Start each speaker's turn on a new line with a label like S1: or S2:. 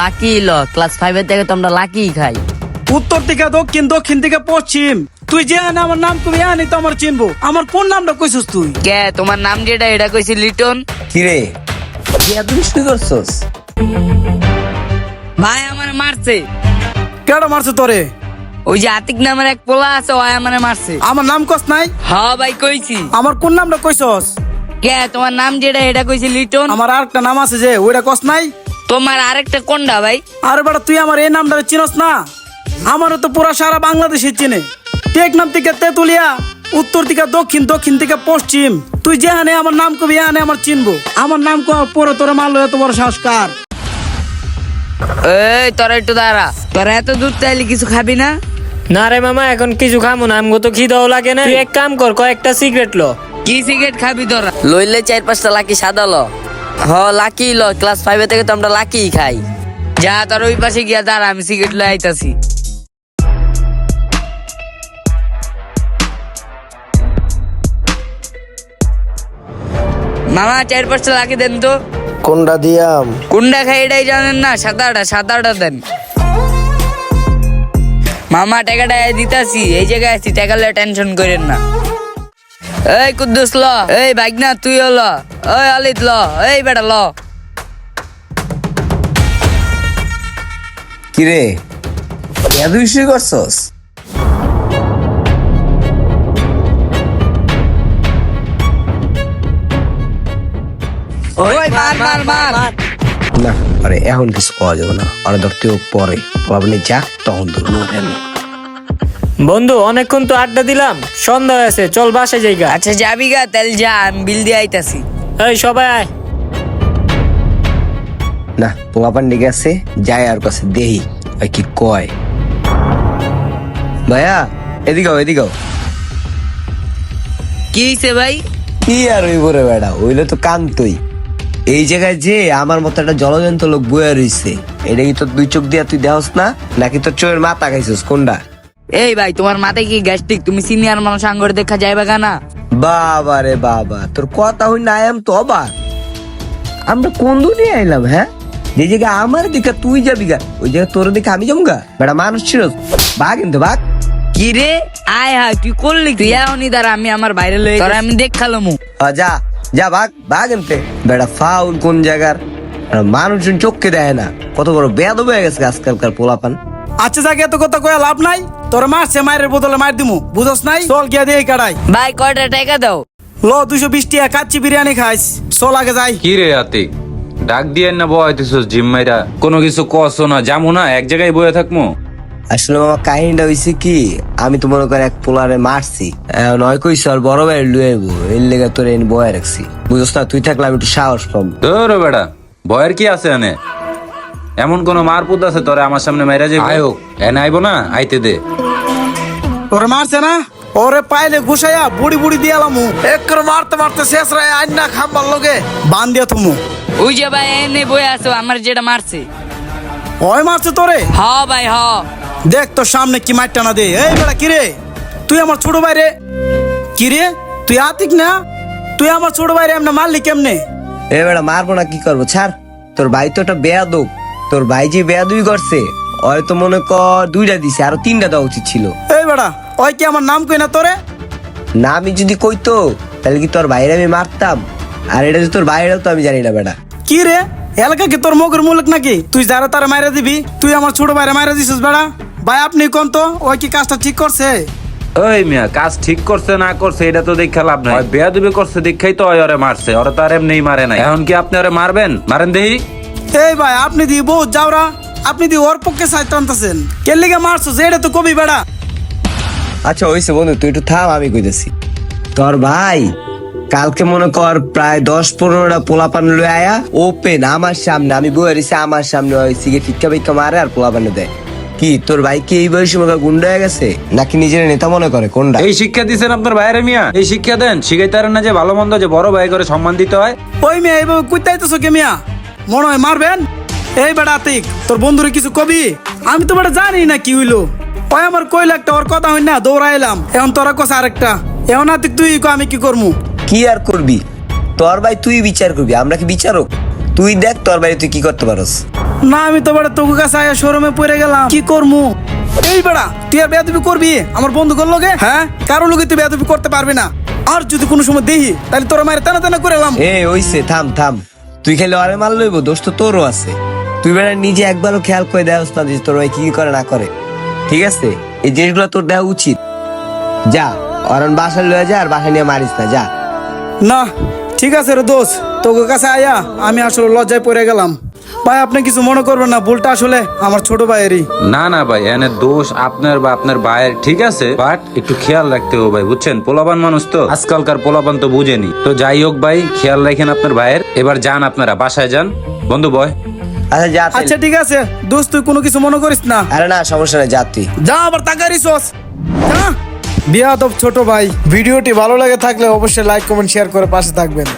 S1: Lucky ল class 5 এর থেকে তোমরা লাকি খাই।
S2: উত্তর থেকে দক্ষিণ, দক্ষিণ থেকে পশ্চিম। তুই যে আনে আমার নাম কবি আনি তো আমার চিনবো। আমার কোন নামটা কইছিস তুই?
S1: কে তোমার নাম যেটা এটা কইছি লিটন।
S3: কিরে তুই শুরু করছস?
S1: ভাই আমার মারছে।
S2: কেডা মারছে তোরে?
S1: ওই যে আতিক নামের এক পোলা আছে ওই আমারে মারছে।
S2: আমার নাম কস নাই?
S1: ভাই কইছি।
S2: আমার কোন নামটা কইছস?
S1: কে তোমার নাম যেটা এটা কইছি লিটন।
S2: আমার আরেকটা নাম আছে যে ওইটা কস নাই?
S1: তোমার আরেকটা কোনটা ভাই?
S2: আরে বেটা তুই আমার এই নামটা চিনস না? আমারও তো পুরা সারা বাংলাদেশে চিনে। টেকনাম থেকে তেতুলিয়া, উত্তর থেকে দক্ষিণ, দক্ষিণ থেকে পশ্চিম। তুই যেখানে আমার নাম কবি আনে আমার চিনবো। আমার নাম পরে তোরা মারলো এত বড় সংস্কার।
S1: এই তোরা একটু দাঁড়া, তোরা এত দূর চাইলে কিছু খাবি না?
S4: না রে মামা, এখন কিছু খামো না, আমগো তো খিদাও লাগে না। তুই এক কাম কর, কয়েকটা সিগারেট লো।
S1: কি সিগারেট খাবি তোরা? লইলে 4-5টা লাকি সাদা ল। লাকি ল, ক্লাস 5 এর থেকে তো আমরা লাকি খাই। যা তোর ওই পাশে গিয়া দাঁড়া, আমি সিগারেট লই আইতাছি। মামা 4-5টা লাকি দেন তো।
S3: কোনটা দিয়াম?
S1: কোনটা খাই এটাই জানেন না? সাদাটা দেন। মামা টাকাটা দিতাছি, এই জায়গায় আছি, টাকা লয়ে টেনশন করেন না। এই কুদ্দুস ল, এই ভাগনা তুইও ল, ওই আলিত ল, এই বেটা ল।
S3: কিরে তুই শুরু করছস?
S1: ওই মার মার মার।
S3: না আরে এখন কিছু পাওয়া যাবে না, আরে ধরতেও পরে আপনি যাক তখন ধরুন।
S4: বন্ধু অনেকক্ষণ তো আড্ডা দিলাম, সন্ধ্যা হয়েছে, চল বাসে যাইগা।
S1: আচ্ছা যাবি গা, তাহলে যা, আমি বিল দিয়ে আইতাছি।
S4: এই সবাই আয়।
S3: না পোলাপান ডেকে আছে, যাই আর কাছে দেহি আর কি কয়। ভাইয়া এদিকেও এদিকেও।
S1: কি হইছে ভাই?
S3: কি আর ওই বলে বেড়া, ওইলে তো কান্তই। এই জায়গায় যে আমার মতো একটা জলজন্ত লোক বয়ে রইছে, এটা কি তোর দুই চোখ দিয়া তুই দেহস না, নাকি তোর চোখের মাথা খাইছিস কোনটা?
S1: এই ভাই তোমার মাথায় কি গ্যাস্ট্রিক? তুমি সিনিয়র মানুষ আঙ্গর দেখা যাইবা কেনা?
S3: বাবা রে বাবা, তোর কথা হই না, আম তো অবাক। আমরা কোন দুনিয়া আইলাম? হ্যাঁ, যে জায়গায় আমার দিকে তুই যাবি গা, ওই জায়গায় তোর দিকে আমি যাবো গা? বেটা মানুষ ছিল বাঘ, কিন্তু বাঘ।
S1: কি রে আয় হায়, তুই করলি? তুই এখনই দাঁড়া, আমি আমার বাইরে লই তোরা আমি দেখালাম।
S3: যা যা বাঘ বাঘ এনতে। বেটা ফাউল কোন জায়গার, মানুষজন চোখকে দেয় না, কত বড় বেয়াদব হয়ে গেছে আজকালকার পোলাপান।
S2: আচ্ছা যাকে এত কথা কয়ে লাভ নাই। তোর মারছে, মায়ের বদলে মার দিমু, বুঝস নাই? চল গিয়া দিয়ে কাটাই।
S1: ভাই কয়টা টাকা দাও?
S2: ল 220 টাকা, কাচ্চি বিরিয়ানি খাইস। চল আগে যাই।
S5: কি রে আতিক, ডাক দিয়ে না বয়তেছস জিম মাইরা? কোনো কিছু কসো না, যামু না, এক জায়গায় বয়ে থাকমু?
S3: আসলে মামা কাহিনীটা হয়েছে কি, আমি তো মনে করি এক পোলারে মারছি, নয় কইস আর বড় ভাই লুয়েবো, এর লেগে তোর এনে বয়ে রাখছি, বুঝছ না? তুই থাকলে আমি একটু সাহস পাবো।
S5: ধরো বেড়া, ভয়ের কি আছে এনে? এমন কোন মারপুত আছে তোরে আমার সামনে মাইরা যাবে? আয়ো এনে আইবো না, আইতে দে।
S2: তোরে মারছে না? ওরে পাইলে ঘুষাইয়া বুড়ি বুড়ি দিয়ালামু। একর মারতে মারতে শেষ রায় আইনা খাম্বার লগে বান দিয়া থুমু।
S1: ওই যে ভাই এনে বই আছো, আমার যেটা মারছে।
S2: ওই মারছে তোরে?
S1: ভাই
S2: দেখ তোর সামনে কি মারটা না দে। এই বেটা কিরে, তুই আমার ছোট ভাই রে? কিরে তুই আতিক না? তুই আমার ছোট ভাই রে এমনি মারলি কেমনে?
S3: এ বেটা মারবো না, কি করবো, ছাড়। তোর ভাই তো একটা বেয়াদব, তোর ভাই যে বেয়াদবি করছে, হয়তো মনে কর 2টা দিছে, আরো 3টা দেওয়া উচিত ছিল।
S2: এই বেটা ওই কি আমার নাম কই না তোরে?
S3: না আমি যদি কইতো তাহলে কি তোর ভাইরে আমি মারতাম? আর এটা যে তোর ভাইরাও তো আমি জানি না বেটা।
S2: কি রে, এলাকা কি তোর মগের মুলক নাকি? তুই যারা তারা মাইরা দিবি? তুই আমার ছোট ভাইরে মাইরা দিছিস বেটা। ভাই আপনি কোন তো, ওই কি কাজটা ঠিক করছে?
S5: ওই মিয়া, কাজ ঠিক করছে না করছে এটা তো দেখা লাভ নাই, বেয়াদবি করছে দেখাই তো ওরে মারছে, ওরে তো আর এমনি মারে নাই। এখন কি আপনি ওরে মারবেন? মারেন দেহি।
S2: এই ভাই আপনি দি বহুত যাওরা, আপনি দি ওর পক্ষে সাইড টানতেছেন। কে লিগে মারছো এটা তো কবি বেটা।
S3: আচ্ছা হইছে বন্ধু, তুই একটু থাম, আমি কইতেছি। তোর ভাই কালকে মনে কর প্রায় 10-15টা পোলাপান লয়ে আয়া ওপেন আমার সামনে, আমি বয়ে রয়েছি আমার সামনে, ওই সিগারেট টিক্কা বিক্কা মারে আর পোলাপানে দেয়। কি তোর ভাই কি এই বয়সে মনে গুন্ডা হয়ে গেছে, নাকি নিজের নেতা মনে করে? কোনটা?
S5: এই শিক্ষা দিচ্ছেন আপনার ভাইরে মিয়া? এই শিক্ষা দেন, শিখাইতে পারেন না যে ভালো মন্দ যে বড় ভাই করে সম্মান দিতে হয়?
S2: ওই মেয়ে এইভাবে কুইতাইতেছো কে মিয়া? মনে হয় মারবেন। এই বেটা আতিক, তোর বন্ধুরে কিছু কবি? আমি তো বেটা জানি না কি হইলো। ওই আমার কইল একটা, ওর কথা হই না দৌড়াইলাম, এখন তোরা কস আরেকটা। এখন আতিক তুই কো, আমি কি করমু?
S3: কি আর করবি, তোর ভাই তুই বিচার করবি, আমরা কি বিচারক? তুই দেখ তোর ভাই তুই কি করতে পারস।
S2: না আমি তো বেটা তোকে কাছে আয়া শোরুমে পড়ে গেলাম, কি করমু? এই বেটা তুই আর বেয়াদবি করবি আমার বন্ধুদের লগে? হ্যাঁ, কারো লগে তুই বেয়াদবি করতে পারবি না। আর যদি কোনো সময় দেখি তাহলে তোর মায়ের টানা টানা করে এলাম।
S3: ওইছে থাম থাম, তুই খেলে আরে মাল লইব, দোষ তো তোরও আছে। তুই বেটা নিজে একবারও খেয়াল করে দেওয়া না যে তোর ভাই কি করে না করে, ঠিক আছে? এই জিনিসগুলো তোর দেওয়া উচিত। যা অরণ বাসায় লয়ে যা, আর বাসায় নিয়ে মারিস না, যা।
S2: না ঠিক আছে রে দোষ, তোকে কাছে আয়া আমি আসলে লজ্জায় পড়ে গেলাম। ভাই আপনি কিছু মনে করবেন না, ভুলটা আসলে আমার ছোট ভাইয়েরই।
S5: না না ভাই, এনে দোষ আপনার বা আপনার ভাইয়ের, ঠিক আছে, বাট একটু খেয়াল রাখতে হবে ভাই, বুঝছেন? পোলাপান মানুষ তো, আজকালকার পোলাপান তো বুঝেনি। তো যাই হোক ভাই, খেয়াল রাখেন আপনার ভাইয়ের। এবার যান, আপনারা বাসায় যান। বন্ধু বয়।
S3: আচ্ছা যা তাইলে।
S2: আচ্ছা ঠিক আছে দোস্ত, তুই কোনো কিছু মনে করিস না।
S3: আরে না সমস্যা নেই, যা তুই।
S2: যা আবার তাকারিস বিয়াদব ছোট ভাই। ভিডিওটি ভালো লাগে থাকলে অবশ্যই লাইক কমেন্ট শেয়ার করে পাশে থাকবেন।